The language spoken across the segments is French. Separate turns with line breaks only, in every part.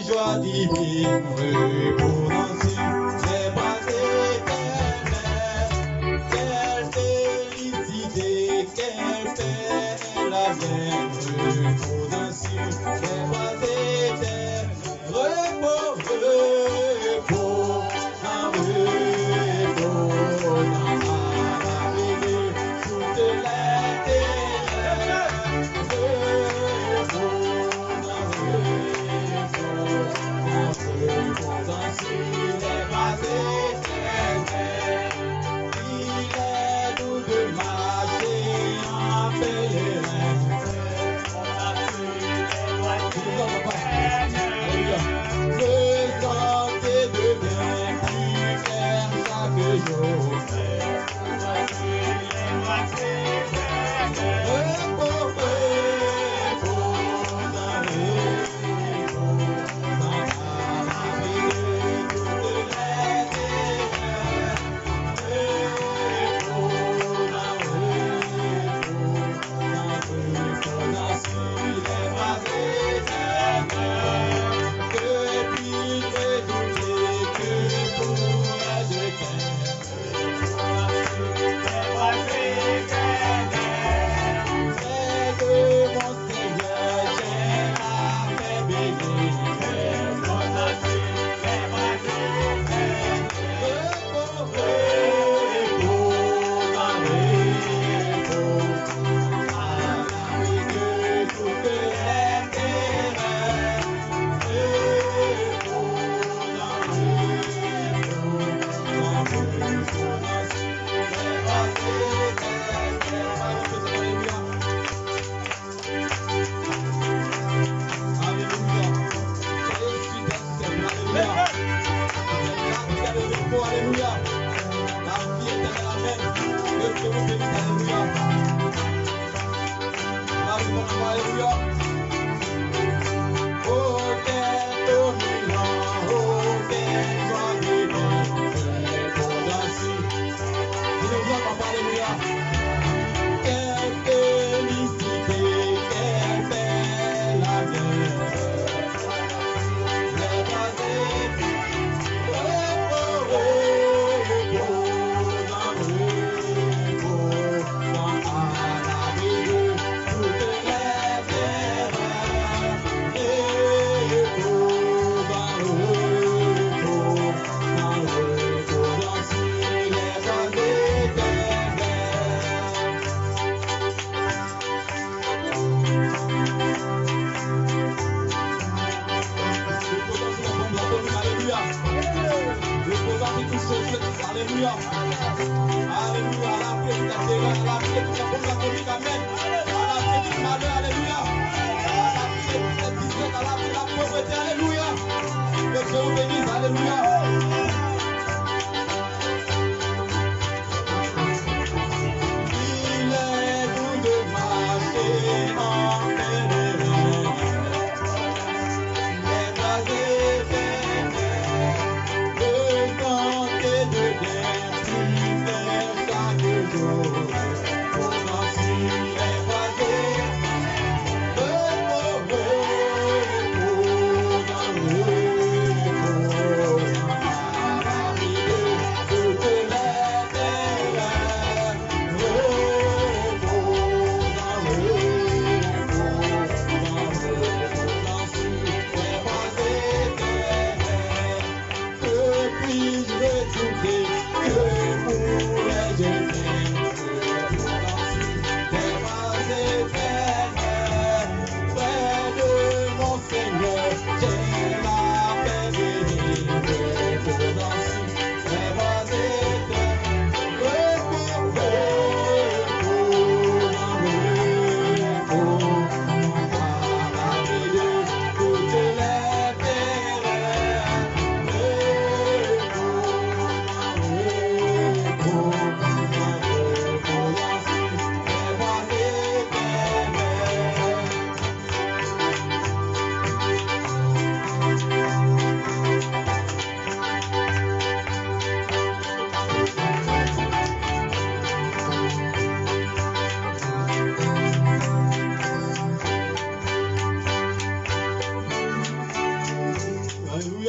joie divine, reposant sur les bras éternels. Quelle félicité, quelle paix, la veine, reposant sur les bras éternels. Repos, repos, un repos, dans la vie, toute la terre. Reposant sur les bras éternels. Il est doux de marcher en pèlerin. Le sentier devient plus clair chaque jour. Repos, repos, dans le repos, dans la vie de toute la terre. Repos, dans sur les bras éternels. Que puis-je redouter, que pourrais-je craindre? C'est que mon Seigneur, j'ai la paix bénie. Repos, repos, dans repos, à l'abri de toute la terre. Repos, dans les bras éternels. Alléluia. Alléluia. La vie éternelle, amen. Que Dieu vous bénisse, alléluia. Alléluia. Oh, quel dominant, oh, quel joie divine, reposant sur. Alléluia, papa, alléluia. Quelle félicité, quelle belle la guerre. Les bras Alléluia. Alléluia. À la paix de la terre, à la paix de la bonne catholique, amen. À la paix du malheur, alléluia. À la paix de cette disette, à la paix de la pauvreté, alléluia. Que Dieu vous bénisse, alléluia. Il est doux de marcher en pèlerin. Les bras éternels, le sentier devient plus clair chaque jour. Posant sur les bras éternels. Repos, repos, dans le repos,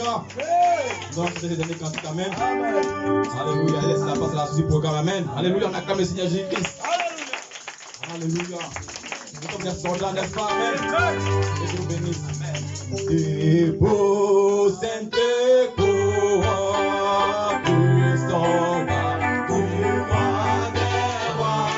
Alléluia. Donc, c'est les derniers cantiques. Amen. Alléluia. Laissez la place à la suite du programme. Amen. Alléluia. On acclame le Seigneur Jésus-Christ. Alléluia. Nous sommes des soldats, n'est-ce pas? Amen. Et Dieu nous bénisse. Amen. Et beau Saint-Écoute, soldat, du roi des rois,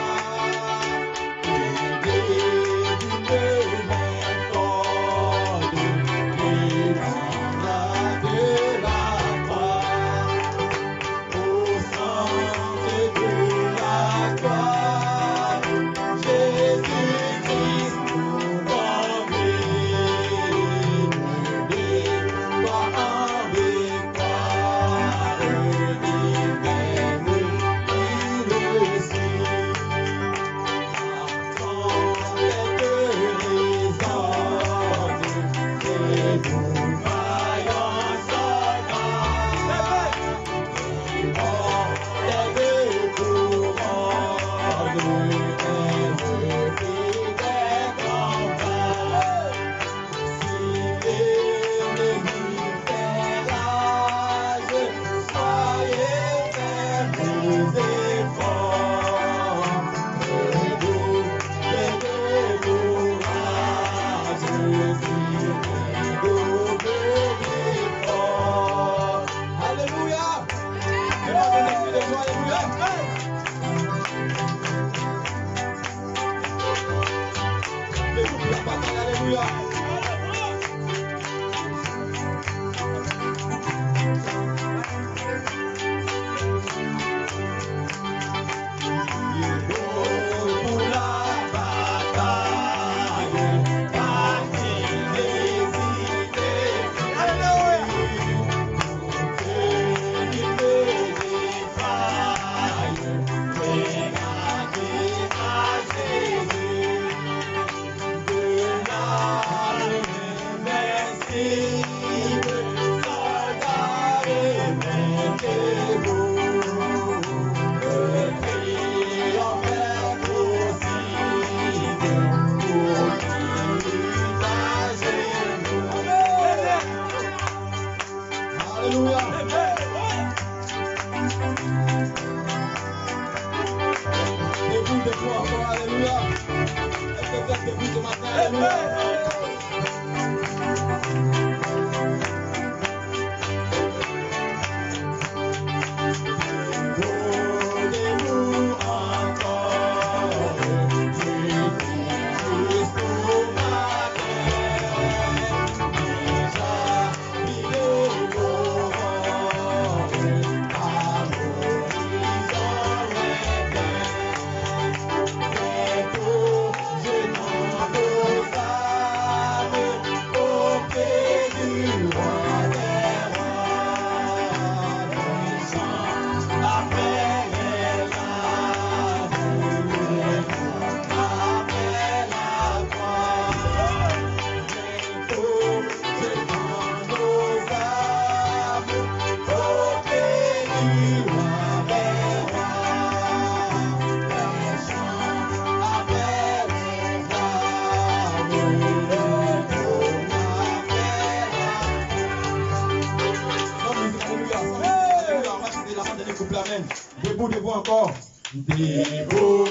Debout, debout encore. Debout,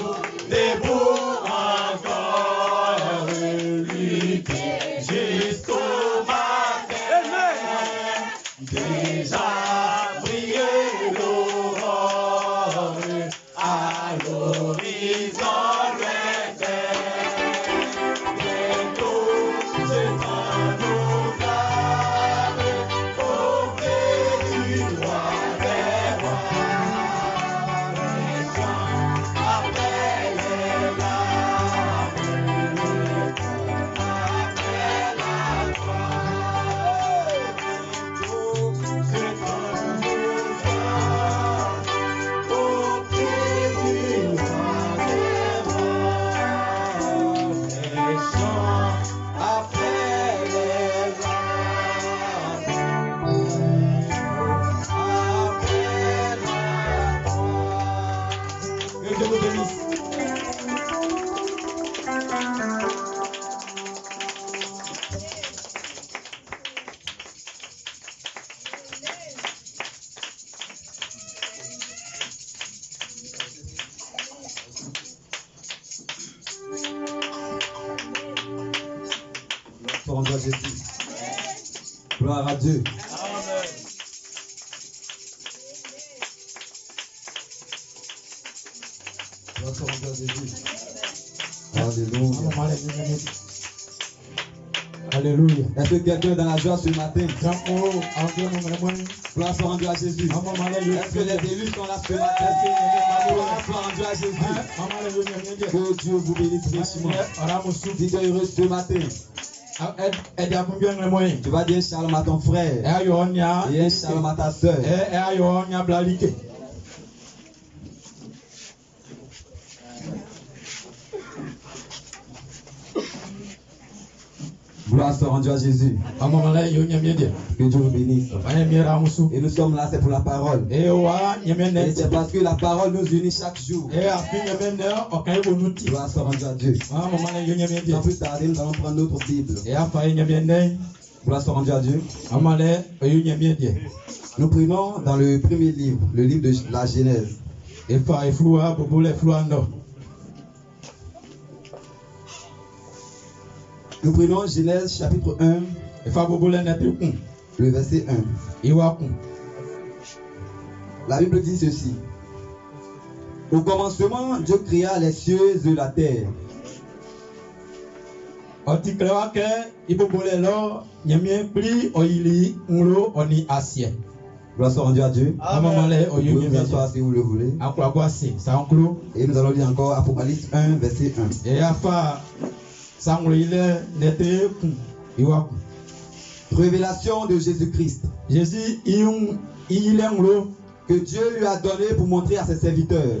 debout encore. Lutter jusqu'au matin. Déjà briller l'aurore à l'horizon lointain. Bientôt, je prends nos âmes auprès du roi des rois. Gloire à Dieu.
Amen.
Gloire soit rendue à Jésus. Alléluia.
Alléluia.
Est-ce que quelqu'un est dans la joie ce matin? Gloire soit rendue à Jésus. Est-ce que les élus sont là ce matin? Gloire soit rendue à Jésus. Que Dieu vous bénisse richement. Dites heureux ce matin. Tu vas dire shalom à ton frère et shalom à ta soeur. Gloire soit rendue à Jésus. Que Dieu vous bénisse. Et nous sommes là, c'est pour la parole. Et c'est parce que la parole nous unit chaque jour. Gloire soit rendue à Dieu. Sans plus tarder, nous allons prendre notre Bible. Gloire soit rendue à Dieu. Nous prenons dans le premier livre, le livre de la Genèse. Nous prenons Genèse chapitre 1, le verset 1. La Bible dit ceci. Au commencement, Dieu créa les cieux et la terre. Gloire soit rendue à Dieu. Vous pouvez vous asseoir si vous le voulez. Et nous allons lire encore Apocalypse 1, verset 1. Révélation de Jésus-Christ. Que Dieu lui a donné pour montrer à ses serviteurs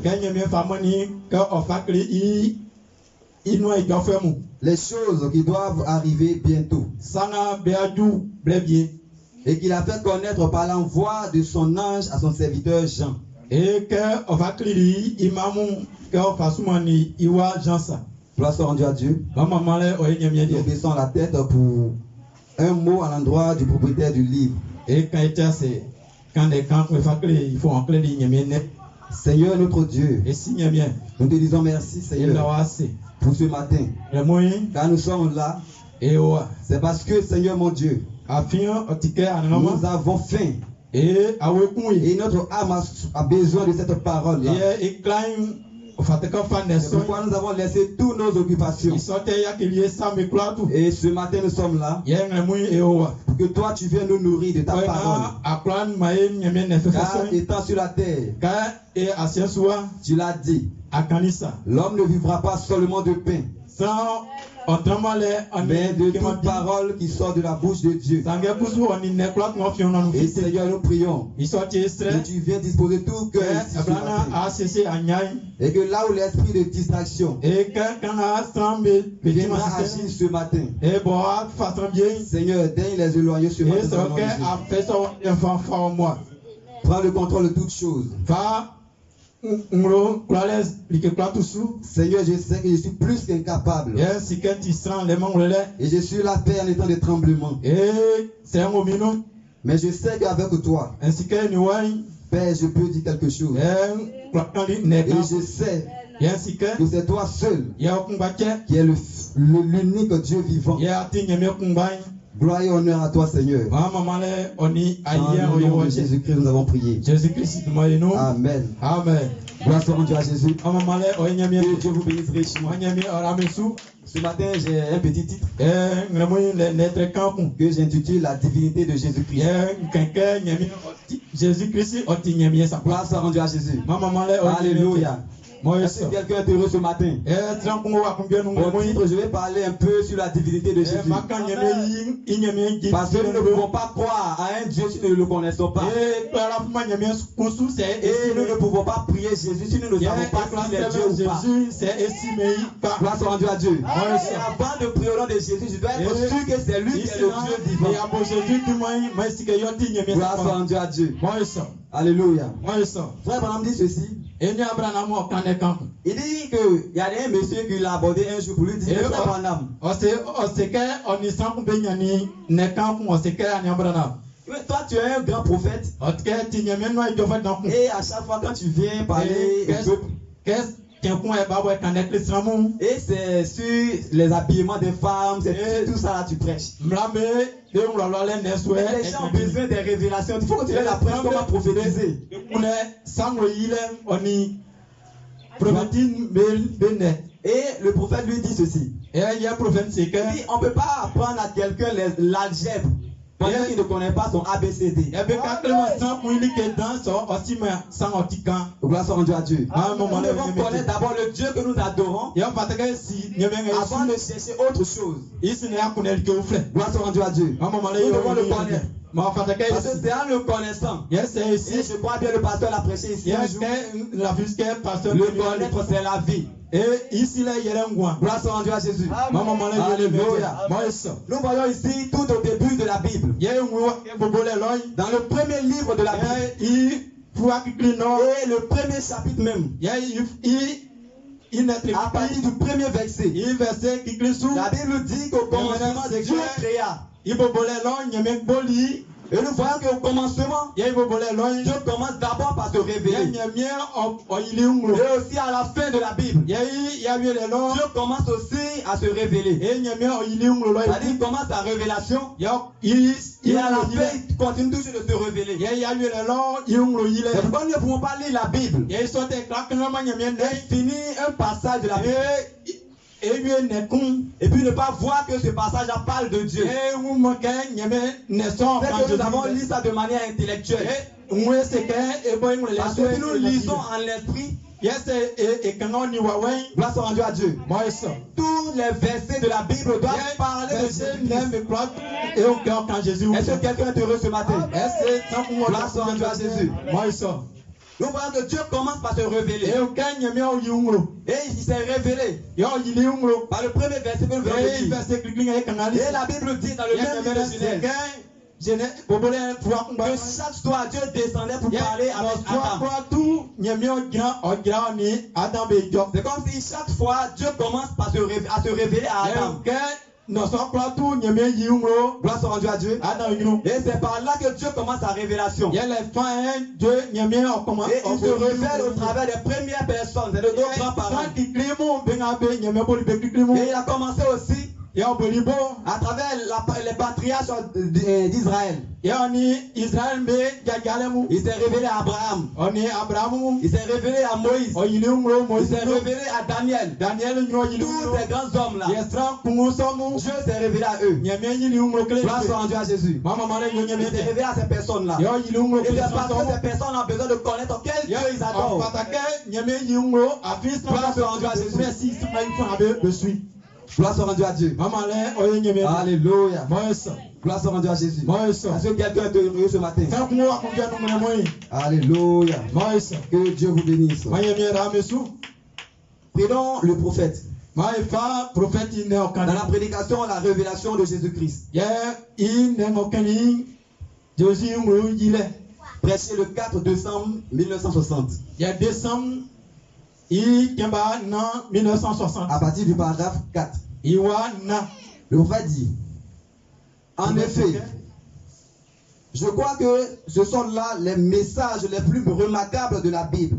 les choses qui doivent arriver bientôt. Et qu'il a fait connaître par l'envoi de son ange à son serviteur Jean. Gloire soit rendue à Dieu. Nous baissons la tête pour un mot à l'endroit du propriétaire du livre. Seigneur notre Dieu, nous te disons merci Seigneur pour ce matin. Car nous sommes là, c'est parce que Seigneur mon Dieu, nous avons faim. Et notre âme a besoin de cette parole là. C'est pourquoi nous avons laissé toutes nos occupations. Et ce matin nous sommes là pour que toi tu viennes nous nourrir de ta parole. Car étant sur la terre, tu l'as dit, l'homme ne vivra pas seulement de pain, mais de toute parole qui sort de la bouche de Dieu. Et Seigneur, nous prions que tu viennes disposer tout cœur ici ce matin. Et que là où l'esprit de distraction viendra agir ce matin, Seigneur, daigne les éloigner ce matin. Prends le contrôle de toutes choses. Seigneur, je sais que je suis plus qu'incapable. Et je suis là, Père, en étant de tremblement. Mais je sais qu'avec toi, Père, je peux dire quelque chose. Et je sais que c'est toi seul qui est l'unique Dieu vivant. Gloire et honneur à toi, Seigneur. Dans le nom de Jésus-Christ, nous avons prié. Amen.
Amen.
Gloire soit rendue à Jésus. Que Dieu vous bénisse richement. Ce matin, j'ai un petit titre que j'intitule La divinité de Jésus-Christ. Gloire soit rendue à Jésus. Alléluia. Est-ce que quelqu'un est heureux ce matin? Au titre, je vais parler un peu sur la divinité de Jésus. Parce que nous ne pouvons pas croire à un Dieu si nous ne le connaissons pas. Et nous ne pouvons pas prier Jésus si nous ne savons pas s'il est Dieu ou pas. Gloire soit rendue à Dieu. Et avant de prier au nom de Jésus, je dois être sûr que c'est lui qui est le Dieu vivant. Gloire soit rendue à Dieu. Alléluia. Frère Branham dit ceci. Il dit qu'il y a un monsieur qui l'a abordé un jour pour lui dire, Frère Branham, toi tu es un grand prophète. Et à chaque fois quand tu viens parler au peuple,
Et c'est sur les habillements des femmes, c'est tout ça là tu prêches. Les gens ont besoin des révélations. Il faut que tu aies la presse comment prophétiser. Et le prophète lui dit ceci. Il dit, on ne peut pas apprendre à quelqu'un l'algèbre pendant qu'il ne connaît pas son ABCD. Gloire soit rendue à Dieu. Nous devons connaître d'abord le Dieu que nous adorons avant de chercher autre chose. Gloire soit rendue à Dieu. Nous devons le connaître. Parce que c'est en le connaissant. Et je crois bien le pasteur l'a prêché ici un jour. Le connaître, c'est la vie. Gloire soit rendue à Jésus. Alléluia. Nous voyons ici tout au début de la Bible. Dans le premier livre de la Bible. Et le premier chapitre même. À partir du premier verset. La Bible dit qu'au commencement, Dieu créa. Et nous voyons qu'au commencement, Dieu commence d'abord par se révéler. Et aussi à la fin de la Bible, Dieu commence aussi à se révéler. C'est-à-dire qu'il commence sa révélation. Et à la fin, il continue toujours de se révéler. C'est pourquoi nous ne pouvons pas lire la Bible et finir un passage de la Bible. Et puis ne pas voir que ce passage parle de Dieu. Peut-être que nous avons lu ça de manière intellectuelle. Parce que si nous lisons en l'esprit, gloire soit rendue à Dieu. Tous les versets de la Bible doivent parler de Jésus. Est-ce que quelqu'un est heureux ce matin? Gloire soit rendue à Jésus. Nous voyons que Dieu commence par se révéler. Et il s'est révélé par le premier verset que nous venons de lire. Et la Bible dit dans le même livre de Genèse que chaque soir Dieu descendait pour parler avec Adam. C'est comme si chaque fois Dieu commence par à se révéler à Adam. Gloire soit rendue à Dieu. Et c'est par là que Dieu commence sa révélation. Et il se révèle au travers des premières personnes, c'est de nos grands-parents. Et il a commencé aussi à travers les patriarches d'Israël. Il s'est révélé à Abraham. Il s'est révélé à Moïse. Il s'est révélé à Daniel. Tous ces grands hommes-là. Dieu s'est révélé à eux. Gloire soit rendue à Jésus. Il s'est révélé à ces personnes-là. Et c'est parce que ces personnes ont besoin de connaître quel Dieu ils adorent. Gloire soit rendue à Jésus. Gloire soit rendue à Dieu. Alléluia. Gloire soit rendue à Jésus. Est-ce que quelqu'un est heureux ce matin? Alléluia. Que Dieu vous bénisse. Prenons le prophète. Dans la prédication, la révélation de Jésus-Christ. Prêché le 4 décembre 1960. À partir du paragraphe 4. Le prophète dit: en effet, je crois que ce sont là les messages les plus remarquables de la Bible.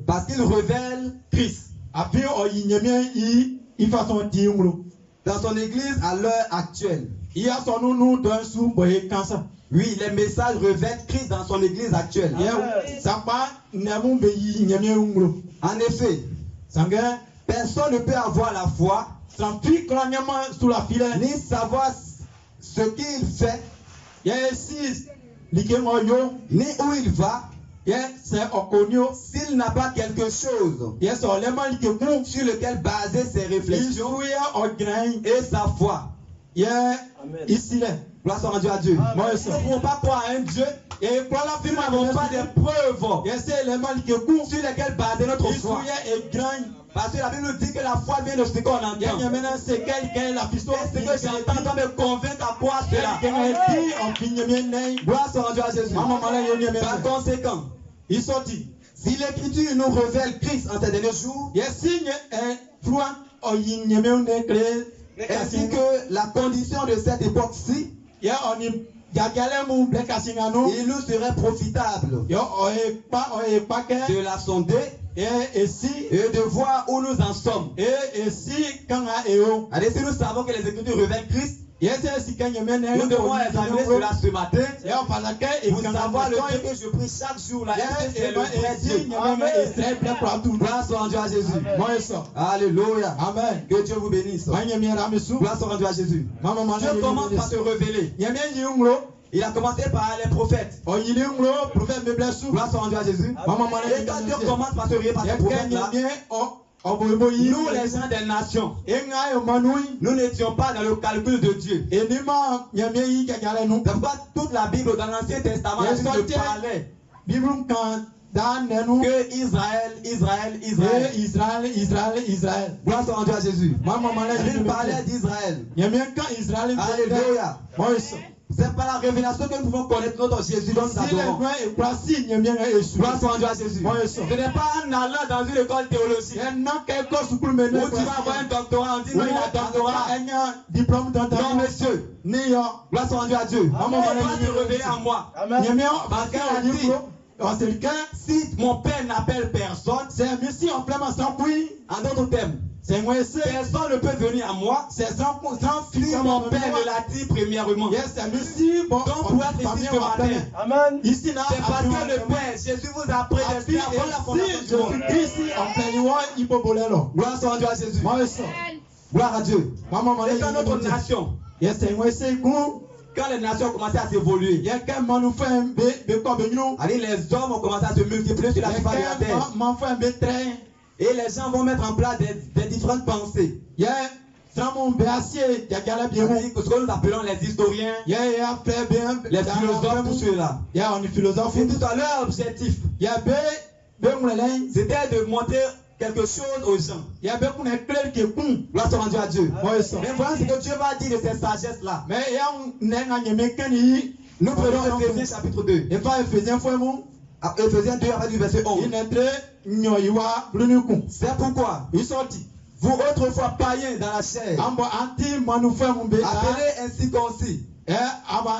Parce qu'il révèle Christ dans son église à l'heure actuelle. Oui, les messages révèlent Christ dans son église actuelle. En effet, personne ne peut avoir la foi ni savoir ce qu'il fait, ni où il va, s'il n'a pas quelque chose sur lequel baser ses réflexions et sa foi. Gloire soit rendue à Dieu. Nous ne pouvons pas croire à un Dieu et nous n'avons pas de preuves sur lesquelles baser notre foi. Parce que la Bible dit que la foi vient de ce qu'on entend. Est-ce que j'entends me convaincre à croire cela? Gloire soit rendue à Jésus. Par conséquent, si l'Écriture nous révèle Christ en ces derniers jours, ainsi que la condition de cette époque-ci,
il nous serait profitable de la sonder et de voir où nous en sommes. Si nous savons que les Écritures révèlent Christ, nous devons examiner cela ce matin pour savoir le Dieu que je prie chaque jour là. C'est le vrai Dieu. Gloire soit rendue à Jésus. Alléluia. Amen. Que Dieu vous bénisse. Gloire soit rendue à Jésus. Dieu commence par se révéler. Il a commencé par les prophètes. Gloire soit rendue à Jésus. Et quand Dieu commence par se révéler par les prophètes là, nous les gens des nations, nous n'étions pas dans le calcul de Dieu. C'est pourquoi toute la Bible dans l'Ancien Testament, la Bible parlait que Israël. Gloire soit rendue à Jésus. Il parlait d'Israël. Alléluia. C'est par la révélation que nous pouvons connaître notre Jésus dont nous adorons. Gloire soit rendue à Jésus. Ce n'est pas en allant dans une école théologique où tu vas avoir un doctorat, on dit non, il a un doctorat. Non, monsieur. Gloire soit rendue à Dieu. Il va se révéler en moi. Parce qu'elle a dit, si mon père n'appelle personne, c'est monsieur en plein en d'autres termes. Personne ne peut venir à moi si mon père ne l'a dit premièrement. Donc pour être ici ce matin, c'est parce que le Père, Jésus vous a prédestiné avant la fondation du monde. Gloire soit rendue à Jésus. Gloire à Dieu. Et dans notre nation, quand les nations ont commencé à s'évoluer, les hommes ont commencé à se multiplier sur la surface de la terre. Et les gens vont mettre en place des différentes pensées. Ce que nous appelons les historiens, les philosophes, tout cela. Et tout à leur objectif, c'était de montrer quelque chose aux gens. Gloire soit rendue à Dieu. Mais voilà ce que Dieu va dire de ces sagesses-là. Nous prenons Ephésiens chapitre 2. Ephésiens 2 à partir du verset 11. C'est pourquoi vous autrefois païens dans la chair, appelés incirconcis, par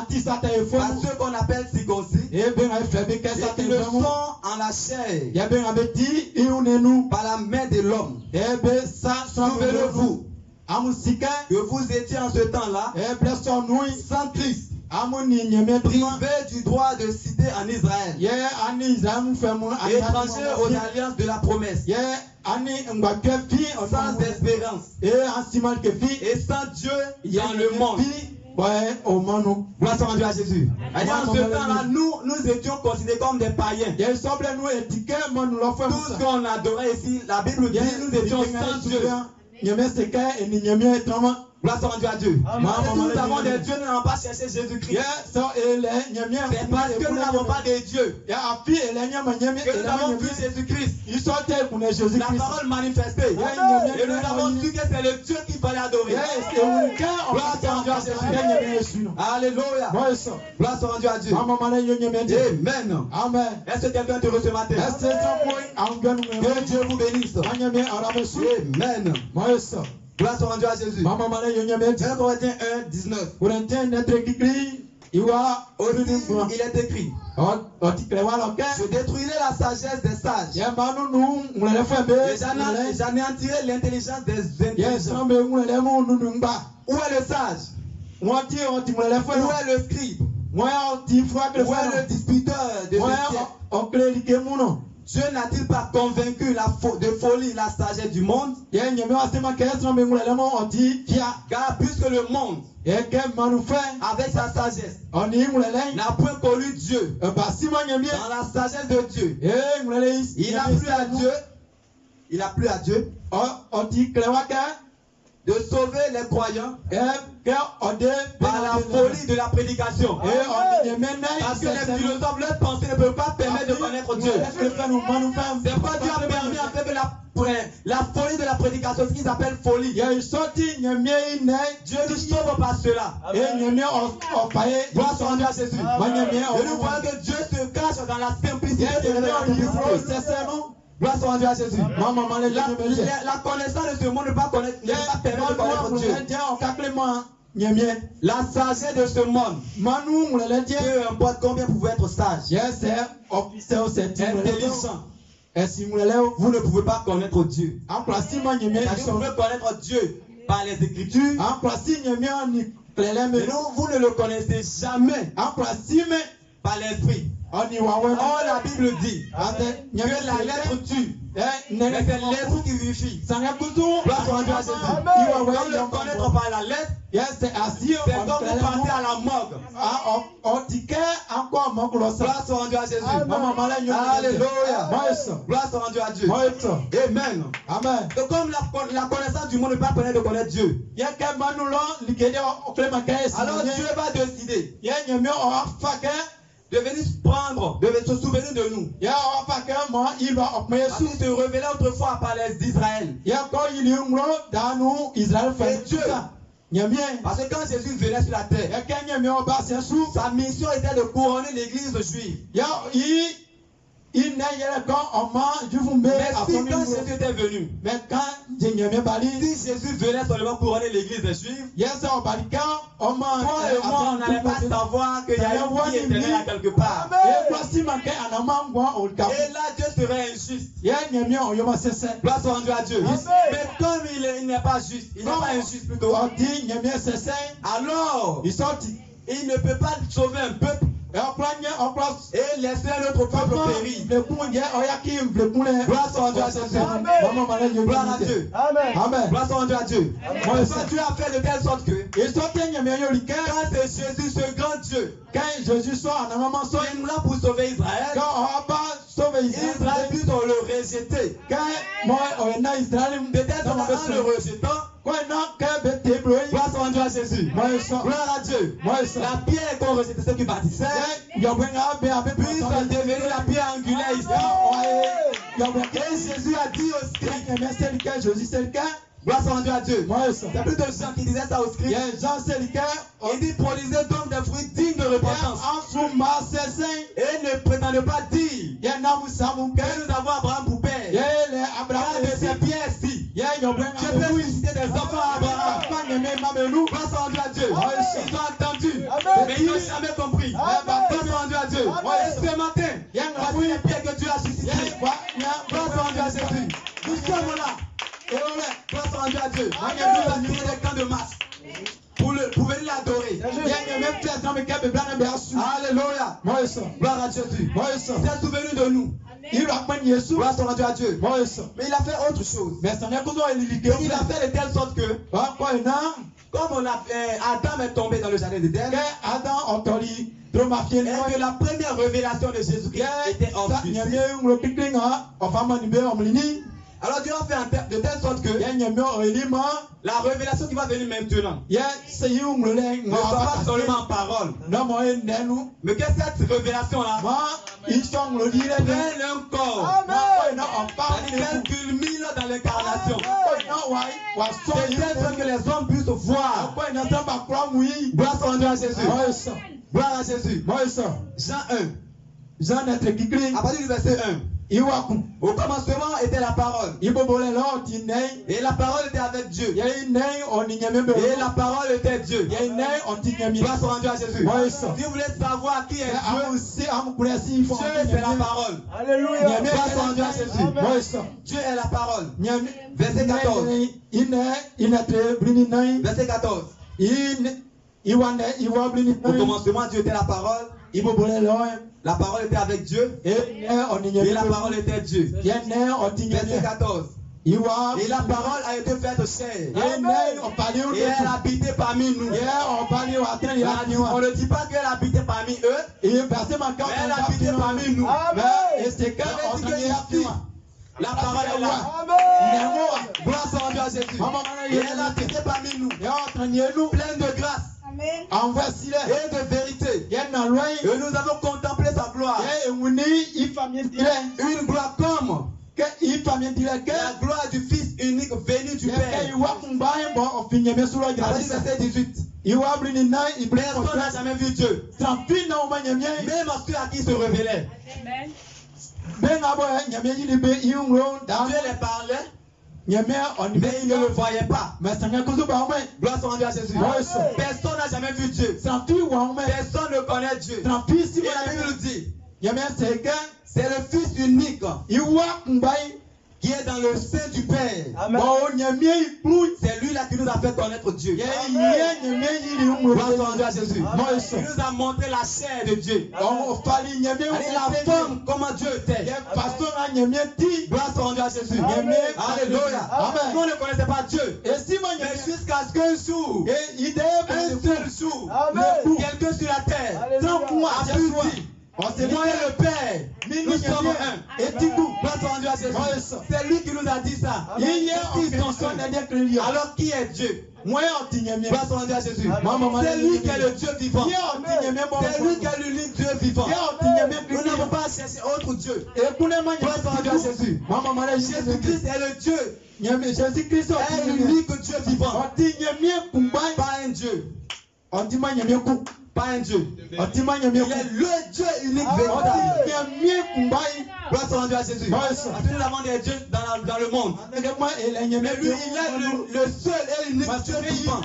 ceux qu'on appelle circoncis, et qui le sont en la chair, par la main de l'homme. Souvenez-vous que vous étiez en ce temps-là sans Christ, privé du droit de cité en Israël, étranger aux alliances de la promesse, sans espérance et sans Dieu dans le monde. Gloire soit rendue à Jésus. En ce temps-là, nous étions considérés comme des païens. Tout ce qu'on adorait ici, la Bible dit nous étions sans Dieu. Gloire soit rendue à Dieu. Nous avons des dieux, nous n'avons pas cherché Jésus-Christ. C'est parce que nous n'avons pas de Dieu que nous avons vu Jésus-Christ. La parole manifestée. Et nous avons su que c'est le Dieu qu'il fallait adorer. Gloire soit rendue à Jésus. Alléluia. Gloire soit rendue à Dieu. Amen. Est-ce que quelqu'un te reçoit ce matin? Que Dieu vous bénisse. Amen. Gloire soit rendue à Jésus. 1 Corinthiens 1, 19. Il est écrit: je détruirai la sagesse des sages. J'anéantirai l'intelligence des intelligents. Où est le sage? Où est le scribe? Où est le disputeur de ce siècle? Dieu n'a-t-il pas convaincu de folie la sagesse du monde? Car puisque le monde, avec sa sagesse, n'a point connu Dieu, dans la sagesse de Dieu, il a plu à Dieu de sauver les croyants par la folie de la prédication. Parce que les philosophes, leur pensée ne peut pas permettre de connaître Dieu. C'est pourquoi Dieu a permis en fait la folie de la prédication, ce qu'ils appellent folie. Dieu ne sauve pas cela. Gloire soit rendue à Jésus. Et nous voyons que Dieu se cache dans la simplicité de la Gloire soit rendue à Jésus. La connaissance de ce monde ne peut pas permettre de connaître Dieu. La sagesse de ce monde, peu importe combien vous pouvez être sage, intelligent, vous ne pouvez pas connaître Dieu. Vous pouvez connaître Dieu par les Écritures, mais vous ne le connaissez jamais par l'Esprit. Or, la Bible dit que la lettre tue, mais c'est l'Esprit qui vivifie. Gloire soit rendue à Jésus. Quand le connaître par la lettre, c'est comme vous partez à la morgue. Gloire soit rendue à Jésus. Alléluia. Gloire soit rendue à Dieu. Amen. Donc comme la connaissance du monde ne peut pas permettre de connaître Dieu, alors Dieu va décider de venir prendre, de se souvenir de nous. Parce qu'il se révélait autrefois par les d'Israël. Et Dieu, parce que quand Jésus venait sur la terre, sa mission était de couronner l'église juive. Mais si quand Jésus était venu, si Jésus venait seulement couronner l'église des Juifs, toi et moi, on n'allait pas savoir qu'il y a une vie éternelle à quelque part. Et là, Dieu serait injuste. Gloire soit rendue à Dieu. Mais comme il n'est pas juste, il n'est pas injuste plutôt, alors il ne peut pas sauver un peuple et laisser notre peuple périr. Gloire soit rendue à Jésus. Gloire à Dieu. Gloire soit rendue à Dieu. Dieu a fait de telle sorte que quand c'est Jésus, ce grand Dieu, il est là pour sauver Israël. Israël plutôt le rejeter. Peut-être en le rejetant, gloire soit rendue à Jésus. Gloire à Dieu. La pierre qu'on rejetait, ceux qui bâtissaient, puisse devenir la pierre angulaire ici. Et Jésus a dit au scribe, gloire soit rendue à Dieu. C'est plus de gens qui disaient ça au scribe. Il dit, produisez donc des fruits dignes de repentance. Et ne prétendez pas dire que nous avons Abraham pour père. Car de ces pierres-ci, Dieu peut susciter des enfants à Abraham. Gloire soit rendue à Dieu. Ils ont entendu, mais ils n'ont jamais compris. Gloire soit rendue à Dieu. Ce matin, voici les pierres que Dieu a suscitées. Gloire soit rendue à Jésus. Nous sommes là. Gloire soit rendue à Dieu. Il nous a tiré des camps de masse pour venir l'adorer. Alléluia. Gloire à Jésus. Il s'est souvenu de nous. Gloire soit rendue à Dieu. Mais il a fait autre chose. Il a fait de telle sorte que, comme Adam est tombé dans le jardin d'Éden, et que la première révélation de Jésus-Christ était obscurcie, alors Dieu a fait de telle sorte que la révélation qui va venir maintenant ne soit pas seulement en parole, mais que cette révélation-là prenne un corps, qu'elle culmine dans l'incarnation, de telle sorte que les hommes puissent voir. Gloire soit rendue à Jésus. Gloire à Jésus. Jean 1. À partir du verset 1. Au commencement était la parole. Et la parole était avec Dieu. Et la parole était Dieu. Gloire soit rendue à Jésus. Si vous voulez savoir qui est Dieu, Dieu c'est la parole. Alléluia. Gloire soit rendue à Jésus. Dieu est la parole. Verset 14. Verset 14. Au commencement, Dieu était la parole. La parole était avec Dieu. Et la parole était Dieu. Verset 14. Et la parole a été faite chair. Et elle habitait parmi nous. On ne dit pas qu'elle habitait parmi eux, mais elle habitait parmi nous. La parole est là. Gloire soit rendue à Jésus. Et elle habitait parmi nous. Pleine de grâce. Et de vérité. Et nous avons contemplé sa gloire. Une gloire comme la gloire du Fils unique venu du Père. Verset 18. Personne n'a jamais vu Dieu. Même à ceux à qui il se révélait. Dieu les parlait. Mais il ne le voyait pas. Gloire soit rendue à Jésus. Personne n'a jamais vu Dieu. Personne ne connaît Dieu. Et la Bible nous dit, c'est le Fils unique qui est dans le sein du Père. C'est lui là qui nous a fait connaître Dieu. Gloire soit rendue à Jésus. Il nous a montré la chair de Dieu. La forme, comment Dieu était. Gloire soit rendue à Jésus. Alléluia. Nous ne connaissait pas Dieu. Mais jusqu'à ce qu'un jour, un seul jour, quelqu'un sur la terre a pu dire, moi et le Père, nous sommes un. Et gloire soit rendue à Jésus. C'est lui qui nous a dit ça. Alors qui est Dieu? Gloire soit rendue à Jésus. C'est lui qui est le Dieu vivant. C'est lui qui est l'unique Dieu vivant. Nous n'avons pas cherché autre Dieu. Gloire soit rendue à Jésus. Jésus-Christ est le Dieu. Jésus-Christ est l'unique Dieu vivant. Pas un Dieu. Pas un Dieu. Il est le Dieu unique véritable. Gloire soit rendue à Jésus. Parce que nous avons des dieux dans le monde. Mais lui, il est le seul et l'unique Dieu vivant.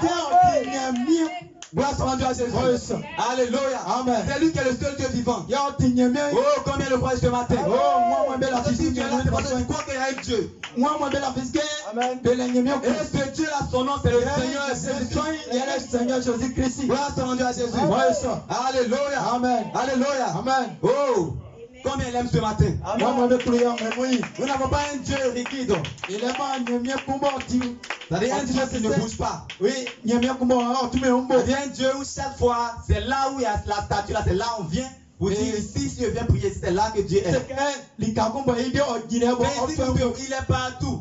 Gloire soit rendue à Jésus. Alléluia. C'est lui qui est le seul Dieu vivant. Oh, combien le crois ce matin? Parce que si tu es là, c'est parce que tu crois qu'il y a un Dieu. Et ce Dieu là, son nom, c'est le Seigneur Jésus-Christ. Gloire soit rendue à Jésus. Alléluia. Alléluia. Oh, combien il aime ce matin? Nous n'avons pas un Dieu rigide. C'est-à-dire un Dieu qui ne bouge pas. C'est-à-dire un Dieu où chaque fois, c'est là où il y a la statue, là, c'est là où on vient. Vous dites ici, si je viens prier, c'est là que Dieu est. Il est partout.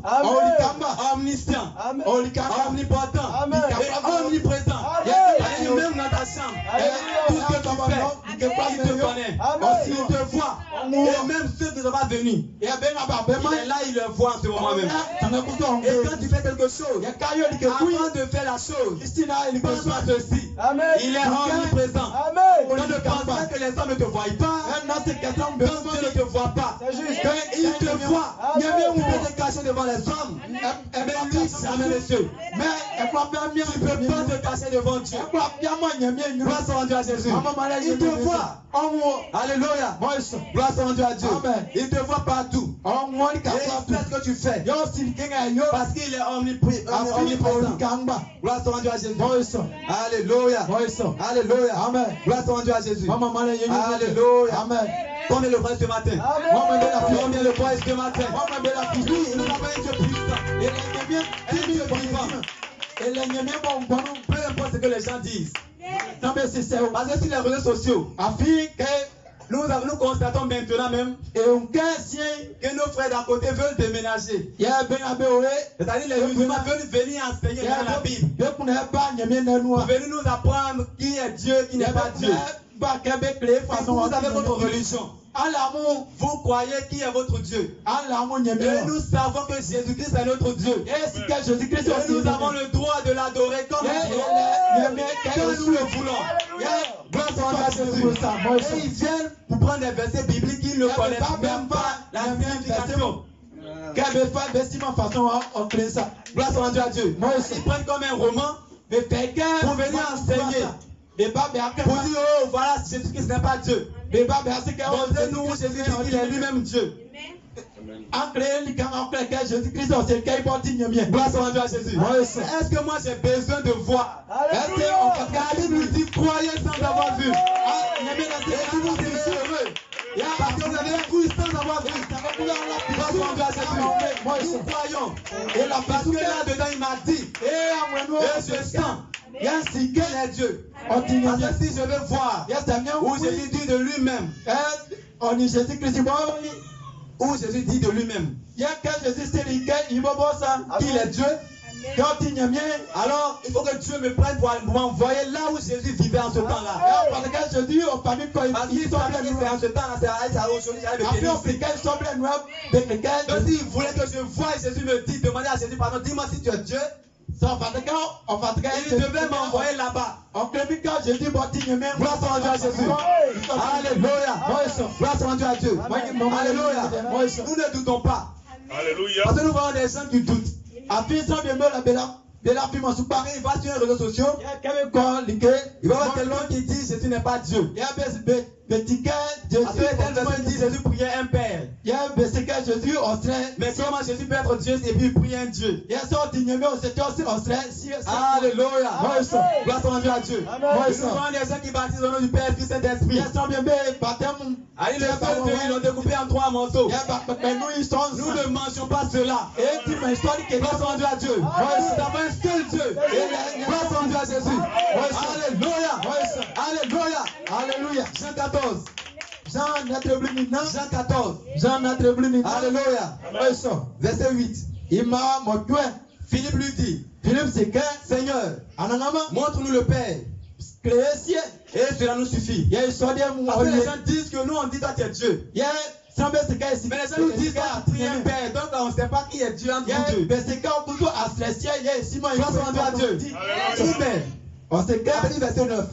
Omniscient, omnipotent, et omniprésent. Il est même dans ta chambre. Tout ce que tu fais, il te connaît. Il te voit. Et même ceux qui ne sont pas venus. Il est là, il le voit en ce moment même. Et quand tu fais quelque chose, avant de faire la chose, pense à ceci. Il est omniprésent. On ne pense pas que les hommes ne te voient pas. Quand Dieu ne te voit pas, il te voit. Tu peux te cacher devant les hommes. Mais lui, jamais les cieux. Tu ne peux pas te cacher devant Dieu. Gloire soit rendue à Jésus. Il te voit. Alléluia. Gloire soit rendue à Dieu. Il te voit partout. Et il sait ce que tu fais. Parce qu'il est omniprésent. Gloire soit rendue à Jésus. Alléluia. Alléluia. Gloire soit rendue à Jésus. Alléluia. Combien le voit ce matin? Combien le voit ce matin? Oui, nous avons un Dieu puissant. Un Dieu vivant. Peu importe ce que les gens disent. Parce que sur les réseaux sociaux, nous constatons maintenant même que nos frères d'à côté veulent déménager. C'est-à-dire les musulmans veulent venir enseigner dans la Bible. Venir nous apprendre qui est Dieu, qui n'est pas Dieu. Vous avez votre religion. Vous croyez qui est votre Dieu. Et nous savons que Jésus-Christ est notre Dieu. Et nous avons le droit de l'adorer comme nous le voulons. Gloire soit à Jésus. Et ils viennent pour prendre des versets bibliques qu'ils ne connaissent même pas la signification. Gloire soit à Dieu. Ils prennent comme un roman pour venir enseigner. Pour dire, oh voilà, Jésus-Christ n'est pas Dieu. Montrez-nous où Jésus dit qu'il est lui-même Dieu. Gloire soit à Jésus. Est-ce que moi j'ai besoin de voir? La Bible nous dit, croyez sans avoir vu. Et si vous êtes heureux, parce que vous avez cru sans avoir vu. Gloire soit à Jésus. Nous croyons. Parce que là-dedans il m'a dit, et je sens qu'il est Dieu. Parce que si je veux voir où Jésus dit de lui-même, où Jésus dit de lui-même qu'il est Dieu, alors il faut que Dieu me prenne pour m'envoyer là où Jésus vivait en ce temps-là. Parce qu'il savait que c'est en ce temps-là, c'est aujourd'hui, j'allais me bénir. Donc s'il voulait que je voie, Jésus me dit, demandez à Jésus, pardon, dis-moi si tu es Dieu. Il devait m'envoyer là-bas. Gloire soit rendue à Jésus. Alléluia. Gloire soit rendue à Dieu. Alléluia. Nous ne doutons pas.
Alléluia.
Parce que nous voyons des gens qui doutent. il va sur les réseaux sociaux. Il va voir quelqu'un qui dit Jésus n'est pas Dieu. Parce que tel verset dit Jésus priait un père. Mais comment Jésus peut être Dieu et puis prier un Dieu? Alléluia. Gloire soit rendue à Dieu. Nous voyons des gens qui baptisent au nom du Père, Fils et Saint-Esprit. Allez, le seul Dieu, ils l'ont découpé en 3 morceaux. Nous ne mangeons pas cela. Gloire soit rendue à Dieu. Nous avons un seul Dieu. Gloire soit rendue à Jésus. Alléluia. Alléluia. Alléluia. Jean 14. Jean 14. Alléluia. Verset 8. Philippe lui dit, Seigneur, montre-nous le Père. Et cela nous suffit. Parce que les gens disent que nous on dit toi tu es Dieu. Mais les gens nous disent toi tu pries un Père. Donc on ne sait pas qui est Dieu entre nous deux. Gloire soit rendue à Dieu. Amen. Verset 9.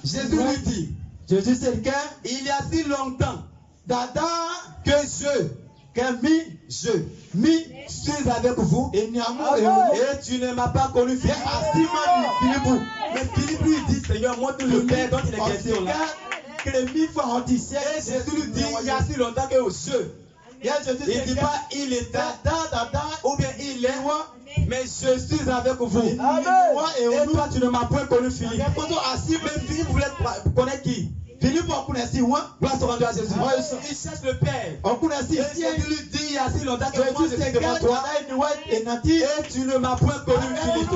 Jésus lui dit, il y a si longtemps que je suis avec vous et tu ne m'as pas connu, Philippe. Mais Philippe lui dit, Seigneur, montre le Père dont il est question là. Et Jésus lui dit, il y a si longtemps que il ne dit pas il était ou bien il est, mais je suis avec vous. Et toi tu ne m'as point connu, Philippe. Mais Philippe voulait connaître qui? Philippe, gloire soit rendue à Jésus. Il cherche le Père. Et Jésus lui dit, il y a si longtemps que moi je suis devant toi. Et tu ne m'as point connu, Philippe.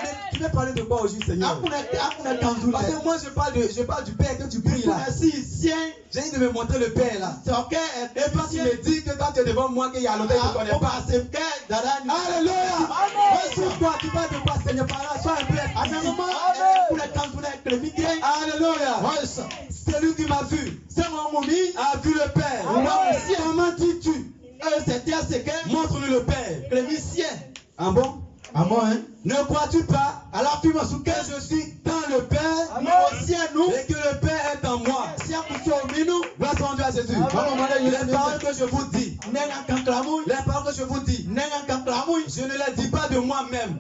Mais tu veux parler de quoi aujourd'hui, Seigneur? Parce que moi je parle du Père que tu pries là. J'ai dit de me montrer le Père là. Et toi tu me dis que quand tu es devant moi, qu'il y a longtemps que je ne connais pas. Alléluia. Toi tu parles de quoi, Seigneur? Sois un peu. Alléluia. Celui qui m'a vu a vu le Père. Comment dis-tu? Montre-nous le Père. Ah bon? Ne crois-tu pas que je suis dans le Père et que le Père est en moi? Gloire soit rendue à Jésus. Les paroles que je vous dis, je ne les dis pas de moi-même.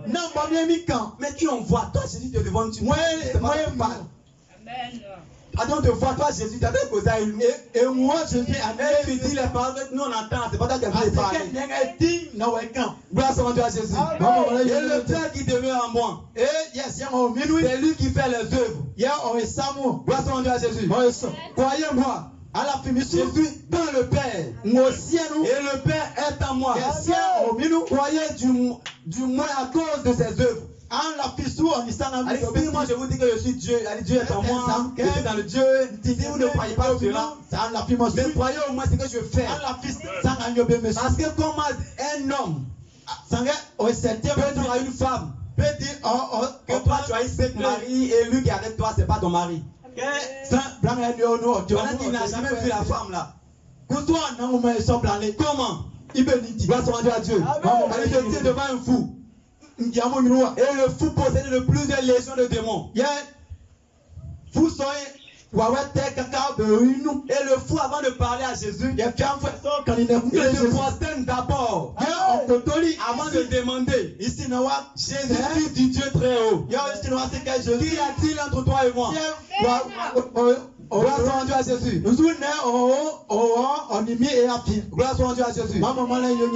Mais qui on voit? Toi, Jésus, tu es devant nous. Attends, on te voit, toi, Jésus, tu as causé à lui. Et moi, je dis, tu dis les paroles que nous on entend, c'est pas toi qui as fait parler. Gloire soit rendue à Jésus. Et le Père qui demeure en moi, c'est lui qui fait les œuvres. Gloire soit rendue à Jésus. Croyez-moi, je suis dans le Père. Et le Père est en moi. Croyez du moins à cause de ses œuvres. Moi je vous dis que je suis Dieu, Dieu est en moi, je suis dans le Dieu. Si vous ne croyez pas cela, mais croyez au moins ce que je fais. Parce que comment un homme peut dire à une femme que toi tu as eu 7 maris et lui qui est avec toi c'est pas ton mari. Pendant qu'il n'a jamais vu la femme là. Comment? Il doit se rendre à Dieu. Il se tient devant un fou. Et le fou possédait de plusieurs légions de démons. Et le fou, avant de parler à Jésus, il se prosterne d'abord avant de demander Jésus, fils du Dieu très haut, qu'y a-t-il entre toi et moi? Gloire soit rendue à Jésus. Gloire soit rendue à Jésus.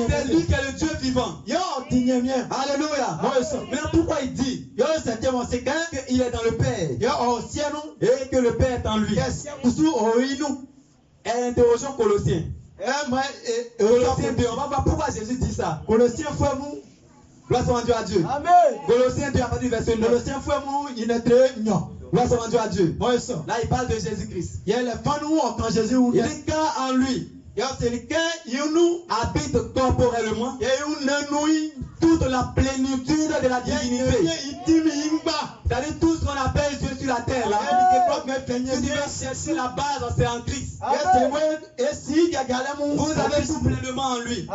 C'est lui qui est le Dieu vivant. Alléluia. Maintenant pourquoi il dit qu'il est dans le Père et que le Père est en lui? Et interrogeons Colossiens. Colossiens 2, on va voir pourquoi Jésus dit ça. Gloire soit rendue à Dieu. Colossiens 2 à partir du verset 9. Gloire soit rendue à Dieu. Là, il parle de Jésus-Christ. Il dit car en lui habite corporellement toute la plénitude de la divinité. C'est-à-dire tout ce qu'on appelle Dieu sur la terre. Là. Tu devais chercher la base, c'est en Christ. Vous avez tout pleinement en lui.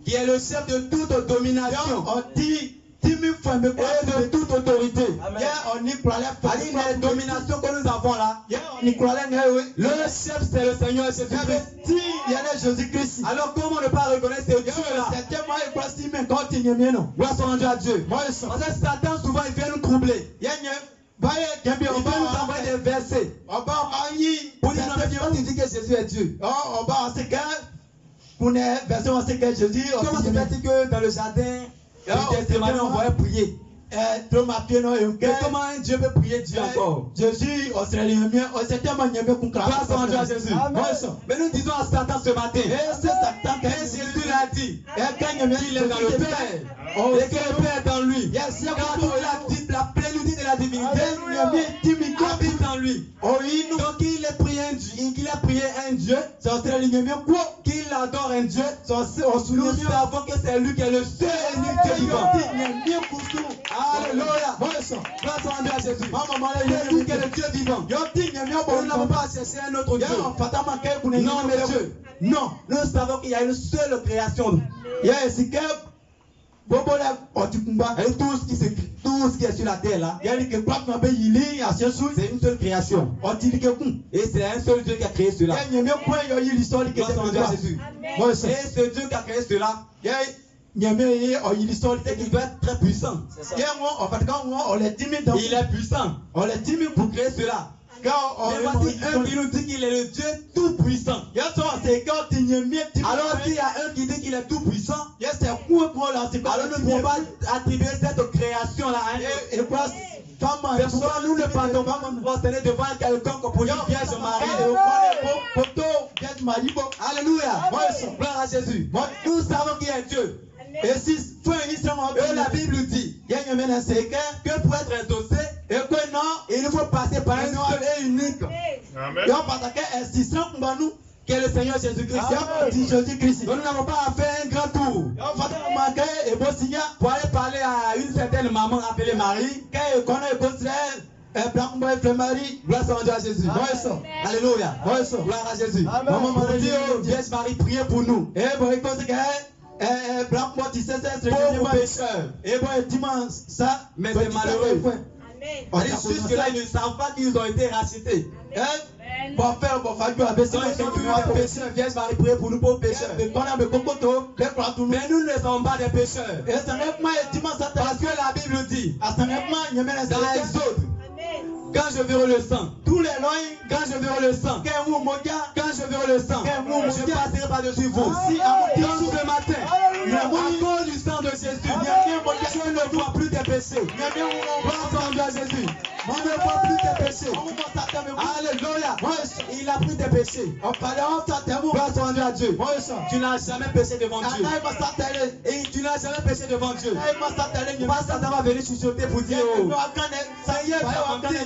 Qui est le chef de toute domination. Et de toute autorité. Les dominations que nous avons là, Le chef, c'est le Seigneur Jésus-Christ. Alors comment ne pas reconnaître ce Dieu-là? Gloire soit rendue à Dieu. Parce que Satan, souvent, il vient nous troubler. Il vient nous envoyer des versets. Pour dire, non, mais tu dis que Jésus est Dieu. Comment se fait-il que dans le jardin, on voyait prier? Mais comment un Dieu peut prier Dieu encore? Jésus, grâce à Jésus. Mais nous disons à Satan ce matin, et Jésus l'a dit, qu'il est dans le Père, et que le Père est dans lui. Quand il a dit la plénitude de la divinité, habite en lui. Donc il a prié un Dieu, qu'il adore un Dieu. Nous savons que c'est lui qui est le seul et unique Dieu vivant. Alléluia. Grâce à Jésus. C'est lui qui est le Dieu vivant. Nous n'avons pas à chercher un autre Dieu. Non, mais Dieu. Non. Nous savons qu'il y a une seule création. Et tout ce qui est sur la terre là, c'est une seule création. Et c'est un seul Dieu qui a créé cela. Grâce à Jésus. Et ce Dieu qui a créé cela, c'est qu'il doit être très puissant. Il est puissant pour créer cela. Mais voici un qui nous dit qu'il est le Dieu tout puissant. Alors s'il y a un qui dit qu'il est tout puissant, alors nous ne pouvons pas attribuer cette création là à un. C'est pourquoi nous ne partons pas nous prosterner devant quelqu'un pour dire Vierge Marie. Alléluia. Gloire à Jésus. Nous savons qu'il est Dieu. Et la Bible dit que pour être exaucé, il nous faut passer par un seul et unique. Qui est le Seigneur Jésus-Christ. Donc nous n'avons pas à faire un grand tour pour aller parler à une certaine maman appelée Marie. Gloire soit à Jésus. Alléluia. Gloire à Jésus. Pour dire Vierge Marie, priez pour nous. Pauvres pécheurs. Mais c'est malheureux. Jusque-là, ils ne savent pas qu'ils ont été rachetés. Donc, ils ont péché, Vierge Marie, priez pour nous pauvres pécheurs. Mais nous ne sommes pas des pécheurs. Parce que la Bible dit, dans Exode, quand je verrai le sang, quand je verrai le sang, je passerai par-dessus vous. Donc ce matin, à cause du sang de Jésus, je ne vois plus tes péchés. Gloire à Jésus. On ne voit plus tes péchés. Alléluia. Il a pris tes péchés. Gloire à Dieu. Tu n'as jamais péché devant Dieu. Et tu n'as jamais péché devant Dieu. Pas Satan va venir chuchoter pour dire oh, Seigneur, tu as menti.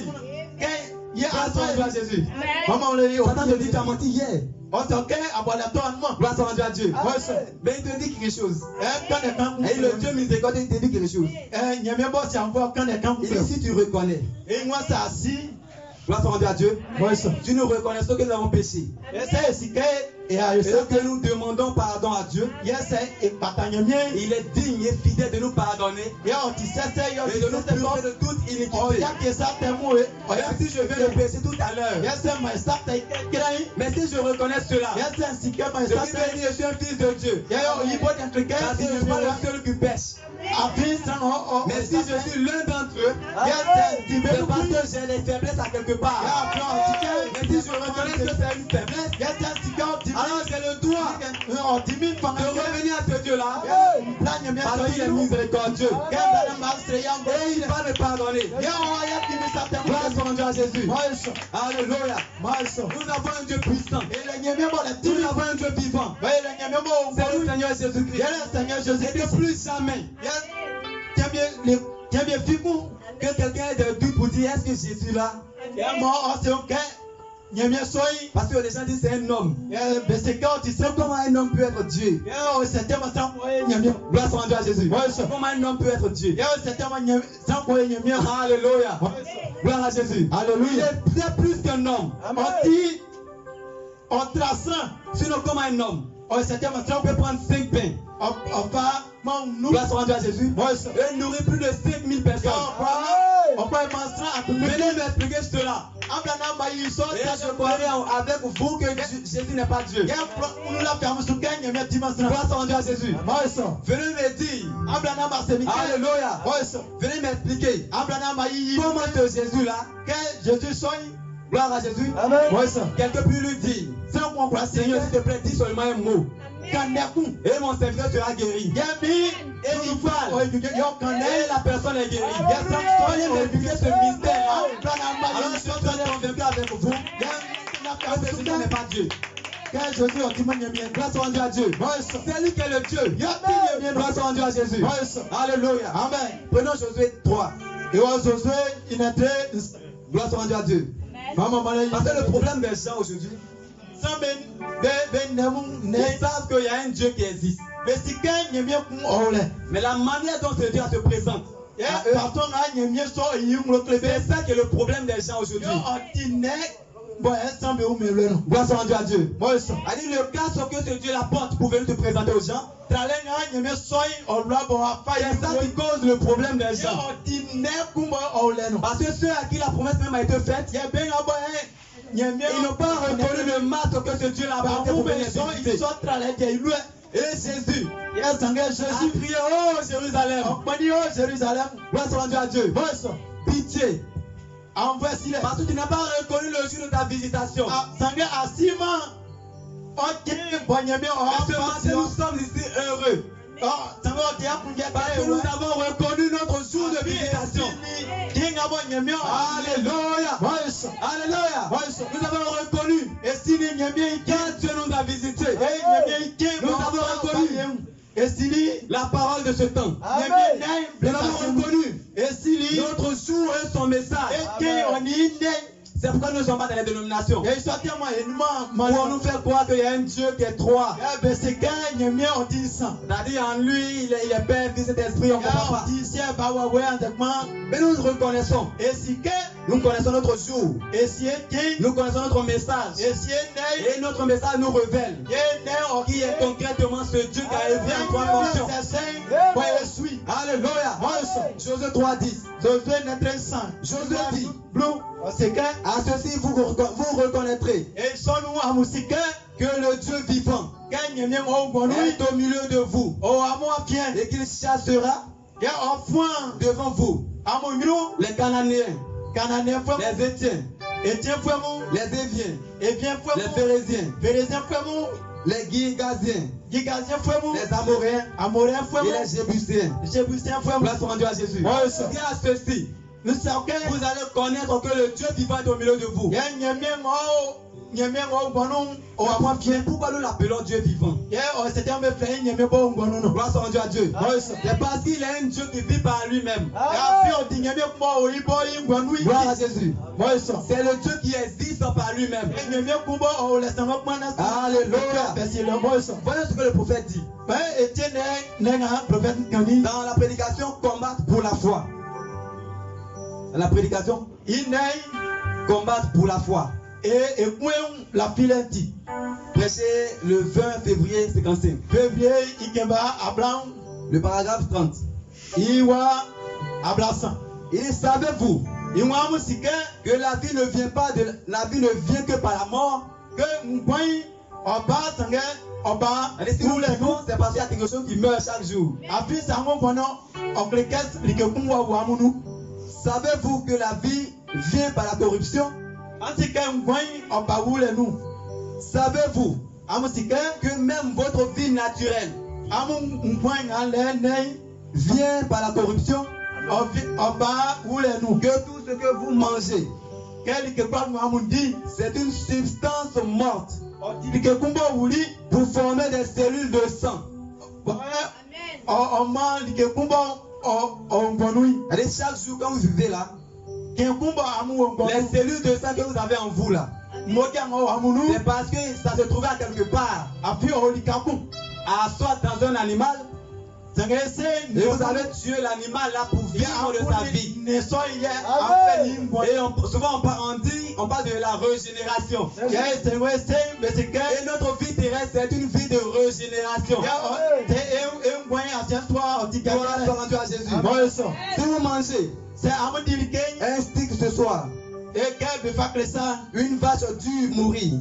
Gloire à Jésus. Satan te dit tu as menti hier. Gloire à Dieu. Mais il te dit quelque chose. Et le Dieu miséricordieux il te dit quelque chose. Et si tu reconnais, gloire à Dieu, tu nous reconnais que nous avons péché. Et que nous demandons pardon à Dieu. Il est digne et fidèle de nous pardonner et de nous purifier de toute iniquité. Même si je vais le pécher tout à l'heure, mais si je reconnais cela, je dis je suis un fils de Dieu. Parce que je ne suis pas le seul qui pêche. Mais si je suis l'un d'entre eux, c'est parce que j'ai des faiblesses à quelque part. Mais si je reconnais que c'est une faiblesse, alors j'ai le droit de revenir à ce Dieu-là parce qu'il est miséricordieux et il va me pardonner. Gloire à Jésus. Alléluia. Nous avons un Dieu puissant. Nous avons un Dieu vivant. C'est le Seigneur Jésus-Christ. Et de plus jamais que quelqu'un ait des doutes pour dire est-ce que Jésus là? Parce que les gens disent c'est un homme. Comment un homme peut être Dieu? Gloire à Jésus. Comment un homme peut être Dieu? Alléluia. Gloire à Jésus. Alléluia. Il est plus qu'un homme. Sinon comme un homme. On peut prendre 5 pains. Gloire à Jésus. Et nourrir plus de 5000 personnes. Venez m'expliquer cela. Et je croirai avec vous que Jésus n'est pas Dieu. Grâce à Dieu Jésus. Venez me dire. Alléluia. Venez m'expliquer. Comment ce Jésus là, gloire à Jésus. Quelqu'un peut lui dire, Seigneur, s'il te plaît, dis seulement un mot. Et mon serviteur sera guéri. Et il parle. Et la personne est guérie. Soyez m'expliquer ce mystère. Alors je suis convaincu avec vous que ce Jésus n'est pas Dieu. Grâce à Dieu. C'est lui qui est le Dieu. Grâce à Dieu à Jésus. Alléluia. Amen. Prenons Josué 3. Gloire à Dieu. Parce que le problème des gens aujourd'hui, ils savent qu'il y a un Dieu qui existe. Mais la manière dont ce Dieu se présente, c'est ça qui est le problème des gens aujourd'hui. Gloire à Dieu. Allez, le cas sur que ce Dieu l'apporte pour venir te présenter aux gens, c'est ça qui cause le problème des gens. Parce que ceux à qui la promesse même a été faite, ils n'ont pas reconnu le masque que ce Dieu l'a apporté pour venir visiter. Et Jésus a crié, oh Jérusalem, gloire à Dieu, pitié. Parce que tu n'as pas reconnu le jour de ta visitation. Et ce matin, nous sommes ici heureux. Parce que nous avons reconnu notre jour de visitation. Alléluia. Alléluia. Nous avons reconnu. Quand Dieu nous a visités, nous avons reconnu la parole de ce temps. Nous avons reconnu notre jour et son message. C'est pourquoi nous ne sommes pas dans les dénominations. Pour nous faire croire qu'il y a un Dieu qui est trois. C'est-à-dire en lui, il est Père, Fils et Esprit, on ne comprend pas. Mais nous reconnaissons. Nous connaissons notre jour. Nous connaissons notre message. Et notre message nous révèle qui est concrètement ce Dieu qui a élevé en trois fonctions. Alléluia. Josué 3:10. Josué dit, à ceci vous reconnaîtrez que le Dieu vivant est au milieu de vous et qu'il chassera devant vous les Cananéens, les Étiens, les Éviens, les Phérésiens, les Girgasiens, les Amoréens et les Jébusiens. Gloire à Dieu à Jésus. Et à ceci, vous allez connaître que le Dieu vivant est au milieu de vous. Pourquoi nous l'appelons Dieu vivant? Gloire à Dieu à Dieu. C'est parce qu'il est un Dieu qui vit par lui-même. Gloire à Jésus. C'est le Dieu qui existe par lui-même. Alléluia. Voyez ce que le prophète dit. Dans la prédication, combattre pour la foi. Dans la prédication, combattre pour la foi. Prêché le 20 février 55. Le paragraphe 30. Il dit, savez-vous que la vie ne vient pas que par la mort? C'est parce qu'il y a quelque chose qui meurt chaque jour. Savez-vous que la vie vient par la corruption? Savez-vous que même votre vie naturelle vient par la corruption? Que tout ce que vous mangez, c'est une substance morte pour former des cellules de sang. Allez, chaque jour quand vous vivez là, les cellules de sang que vous avez en vous là, c'est parce que ça se trouvait à quelque part, soit dans un animal, et vous avez tué l'animal là pour vivre de sa vie. Et souvent on parle de la régénération. Et notre vie terrestre, c'est une vie de régénération. Gloire à Jésus. Si vous mangez, Ainsi que ce soit. Une vache a dû mourir.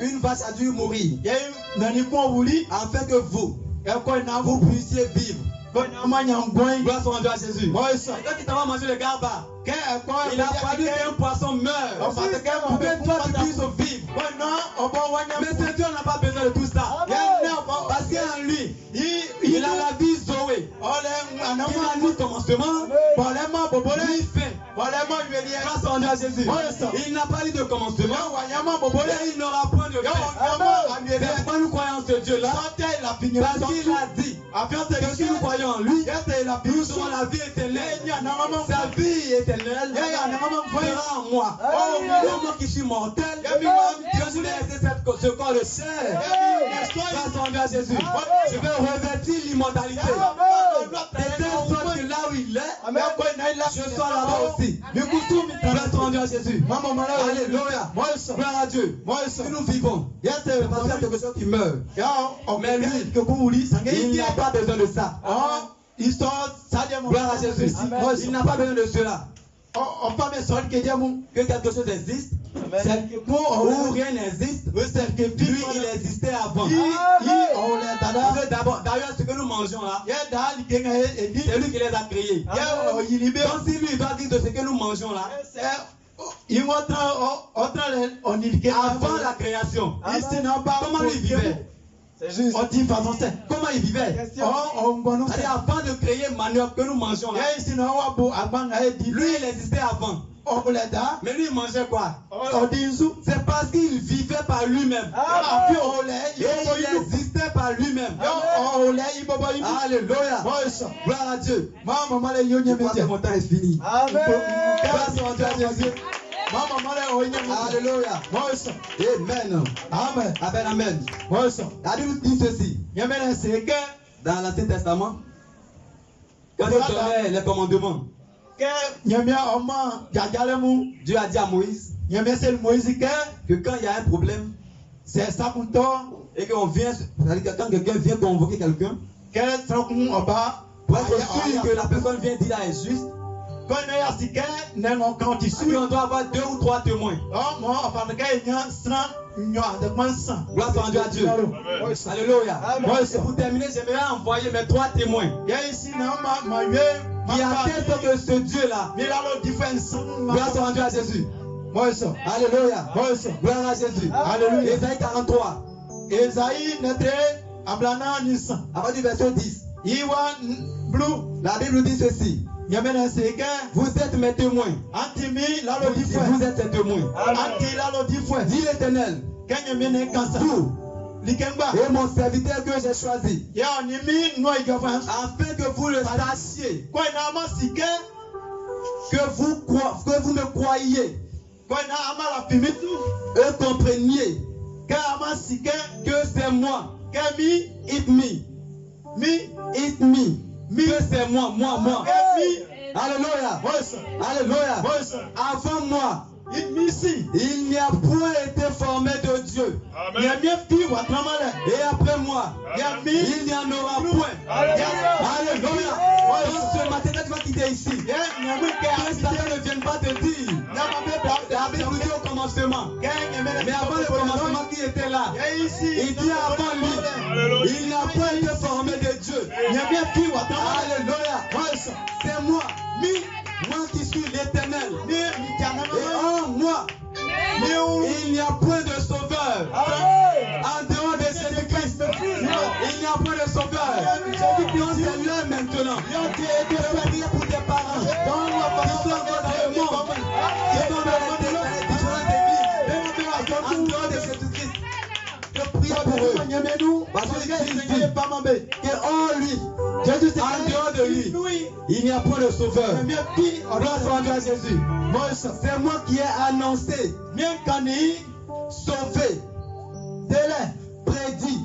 Une vache a dû mourir. Afin que vous puissiez vivre. Gloire soit rendue à Jésus. Quand tu vas manger le garba, il a fallu qu'un poisson meure pour que toi tu puisses vivre. Mais ce Dieu n'a pas besoin de tout ça. Parce qu'en lui, il a la vie Zoé. Il a mis commencement, lui fin. Gloire soit rendue à Jésus. Il n'a pas eu de commencement et il n'aura point de fin. C'est pourquoi nous croyons en ce Dieu-là. Parce qu'il a dit que si nous croyons en lui, nous aurons la vie éternelle. Sa vie éternelle sera en moi. Moi qui suis mortel, je voulais laisser ce corps de chair. Grâce à Jésus, je vais revêtir l'immortalité. Et telle sorte que là où il est, je sois là-bas aussi. Grâce à Jésus. Alléluia. Gloire à Dieu. Si nous vivons, c'est parce qu'il y a quelque chose qui meurt. Mais lui, il n'a pas besoin de ça. Gloire à Jésus. Il n'a pas besoin de cela. Que quelque chose existe ou rien n'existe. Lui, il existait avant. D'ailleurs, ce que nous mangeons là, c'est lui qui les a créés. Donc si lui va dire de ce que nous mangeons là, avant la création, comment lui vivait?
C'est juste.
Comment il vivait? C'est avant de créer manioc que nous mangeons là. Lui, il existait avant. Mais lui, il mangeait quoi? C'est parce qu'il vivait par lui-même. Et il existait par lui-même. Alléluia. Gloire à Dieu. Je crois que mon temps est fini. Gloire à Jésus. Alléluia. Amen. Amen. Amen. Amen. La Bible dit ceci. Dans l'Ancien Testament, quand il donnait les commandements, Dieu a dit à Moïse que quand il y a un problème, et qu'on vient, c'est-à-dire que quand quelqu'un vient convoquer quelqu'un, pour être sûr que la personne vient dire là est juste, on doit avoir 2 ou 3 témoins. Gloire soit rendue à Dieu. Alléluia. Et pour terminer, j'aimerais envoyer mes 3 témoins qui attestent que ce Dieu-là, gloire soit rendue à Jésus. Alléluia. Gloire à Jésus. Alléluia. Ésaïe 43. À partir du verset 10. La Bible dit ceci. Vous êtes mes témoins. Vous êtes ses témoins. Dit l'Éternel. Et mon serviteur que j'ai choisi. Afin que vous le sachiez. Que vous me croyiez. Et compreniez. Que c'est moi. It me. It me. Que c'est moi. Alléluia. Alléluia. Avant moi, il n'y a point été formé de Dieu. Et après moi, il n'y en aura point. Alléluia. Donc ce matin, quand tu vas quitter ici, que Satan ne vienne pas te dire. La Bible dit au commencement. Mais avant le commencement qui était là, il dit avant lui, il n'a pas été formé de Dieu. Alléluia. C'est moi. Moi qui suis l'Éternel. Et en moi, il n'y a point de sauveur. En dehors de Jésus-Christ, il n'y a point de sauveur. Donc c'est l'heure maintenant. Je vais prier pour tes parents qui sont encore dans le monde, qui sont dans les différentes églises. En dehors de Jésus-Christ, je prie pour eux. Parce que Jésus dit qu'en lui, en dehors de lui, il n'y a point de sauveur. Gloire soit à Jésus. C'est moi qui ai annoncé, sauvé, prédit.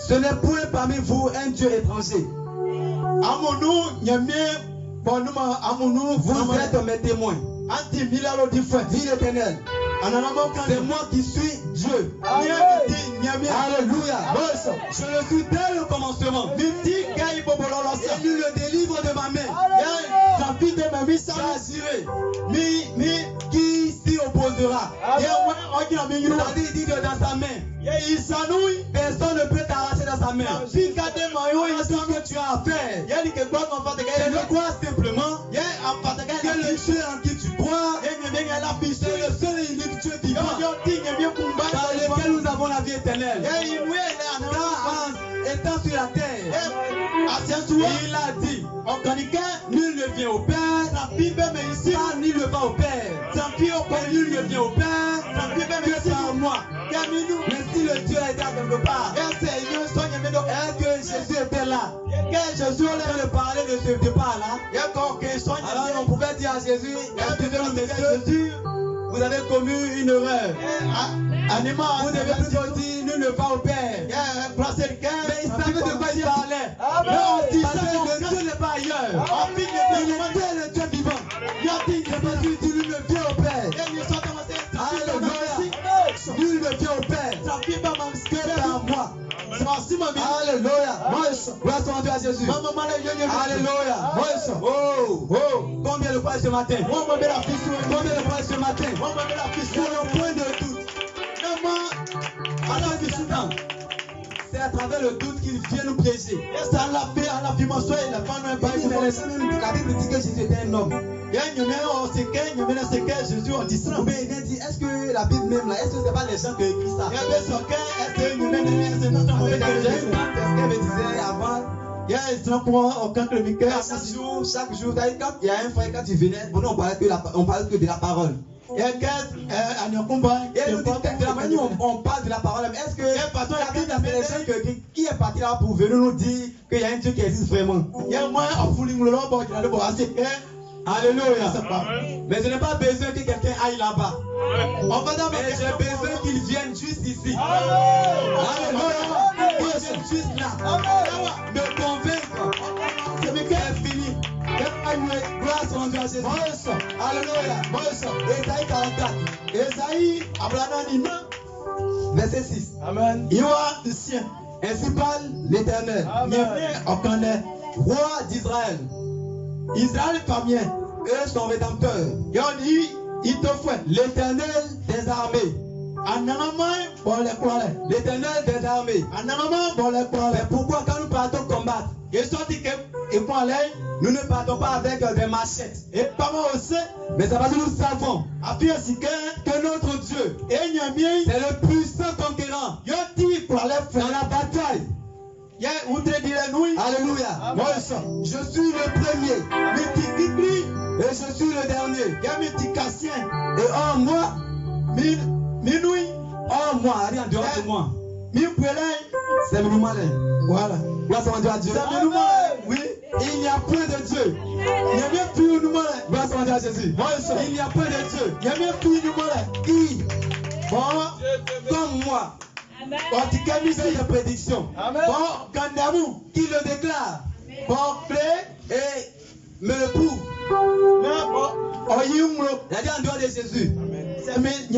Ce n'est point parmi vous un Dieu étranger. Vous êtes mes témoins. Dit l'Éternel. C'est moi qui suis Dieu. Alléluia. Je le suis dès le commencement. J'agirai. Qui s'y opposera? Il dit que dans sa main, personne ne peut t'arracher dans sa main. Si tu que tu as à faire, c'est de croire simplement que le Dieu en qui tu crois, c'est le seul et unique Dieu vivant, par lequel nous avons la vie éternelle. Étant sur la terre, il a dit, nul ne vient au Père, pas nul ne va au Père, nul ne vient au Père, que par moi. Mais si le Dieu était à quelque part, est-ce que Jésus était là? Jésus allait parler de ce départ-là. Alors on pouvait dire à Jésus, excusez-nous messieurs, vous avez commis une erreur. Vous devez plutôt dire, nul ne va au Père. Mais il savait de quoi il parlait. Parce que le Dieu n'est pas ailleurs. Il était le Dieu vivant. C'est parce qu'il dit, nul ne vient au Père. Alléluia. Nul ne vient au Père. Que par moi. Alléluia. Gloire soit rendue à Jésus. Alléluia. Oh. Combien de fois ce matin? Combien de fois ce matin? Nous n'avons point de doute. C'est à travers le doute qu'il vient nous piéger. La Bible dit que Jésus était un homme. Est-ce que la Bible même là, est-ce que ce n'est pas les gens qui écrivent ça? Est-ce qu'elle me disait avant? Chaque jour, quand il y a un frère, quand il venait, on parlait que de la parole. Et de la manière où on parle de la parole, est-ce que la Bible appelle les gens qui est parti là pour venir nous dire qu'il y a un Dieu qui existe vraiment? Alléluia. Mais je n'ai pas besoin que quelqu'un aille là-bas. Mais j'ai besoin qu'il vienne juste ici. Alléluia. Qu'il vienne juste là. Me convaincre. C'est fini. Gloire soit rendue à Jésus. Alléluia. Ésaïe 44. Ésaïe, verset 6. Amen. Ainsi parle l'Éternel, roi d'Israël. Israël famille, eux son rédempteur. L'Éternel des armées. L'Éternel des armées. Mais pourquoi quand nous partons combattre, nous ne partons pas avec des machettes? Mais ça va dire nous savons que notre Dieu est le puissant conquérant dans la bataille. Alléluia. Je suis le premier et je suis le dernier. Et en moi, allez en dehors de moi, c'est le malin. Voilà. Gloire soit rendue à Dieu. Oui. Il n'y a point de Dieu. Gloire soit rendue à Jésus. Il n'y a point de Dieu. Qui, comme moi, c'est une prédiction. Qui le déclare et me le prouve. Il a dit en dehors de Jésus. S'il y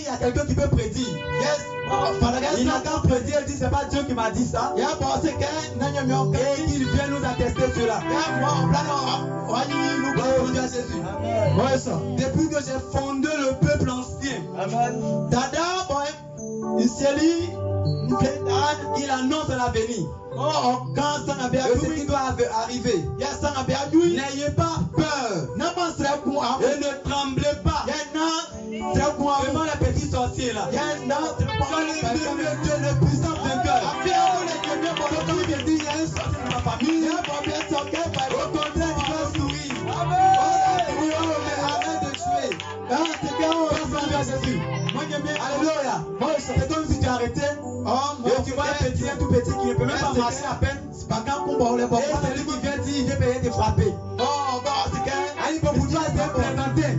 a quelqu'un qui peut prédire, il n'a qu'à prédire, il dit c'est pas Dieu qui m'a dit ça. Et qu'il vient nous attester cela. Depuis que j'ai fondé le peuple ancien, il annonce l'avenir. Ce qui doit arriver. N'ayez pas peur. Et ne tremblez pas. Devant les petits sorciers là. Le puissant vainqueur. Il y a un sorcier dans ma famille. Au contraire, il va sourire. Arrête de tuer. Alléluia. C'est comme si tu arrêtais. Et tu vois un petit, un tout petit qui ne peut même pas marcher à peine. Et c'est lui qui vient dire, il vient payer te frapper. Il faut pour toi se présenter.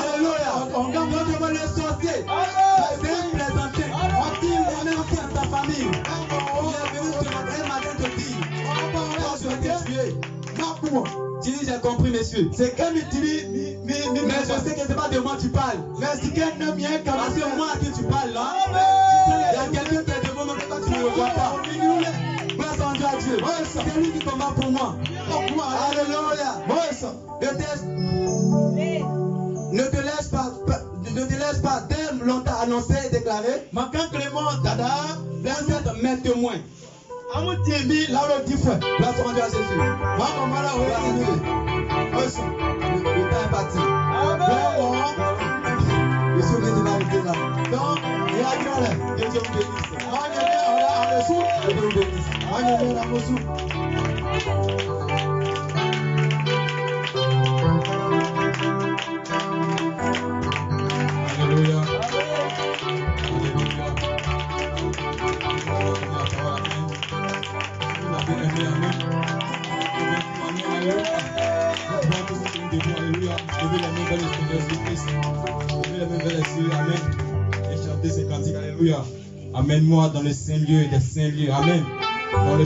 Alléluia. Donc le sorcier, c'est présenter. On est aussi dans ta famille. Il est venu un matin te dire, je vais te tuer. Tu dis, j'ai compris, monsieur. C'est comme il dit, mais je sais que c'est pas de moi tu parles. C'est moi à qui tu parles là. Il y a quelqu'un qui est devant moi que toi tu ne le vois pas. Gloire soit rendue à Dieu. C'est lui qui combat pour moi. Alléluia. Ne te laisse pas t'aimer longtemps annoncer et déclarer. Peut-être mes témoins. Place rendue à Jésus. Le temps est parti. Je suis obligé de m'arrêter là. Que Dieu vous bénisse. Que Dieu vous bénisse.
Alléluia. Amen. Amène-moi dans le Saint-Lieu des Saint-Lieux. Amen. Dans le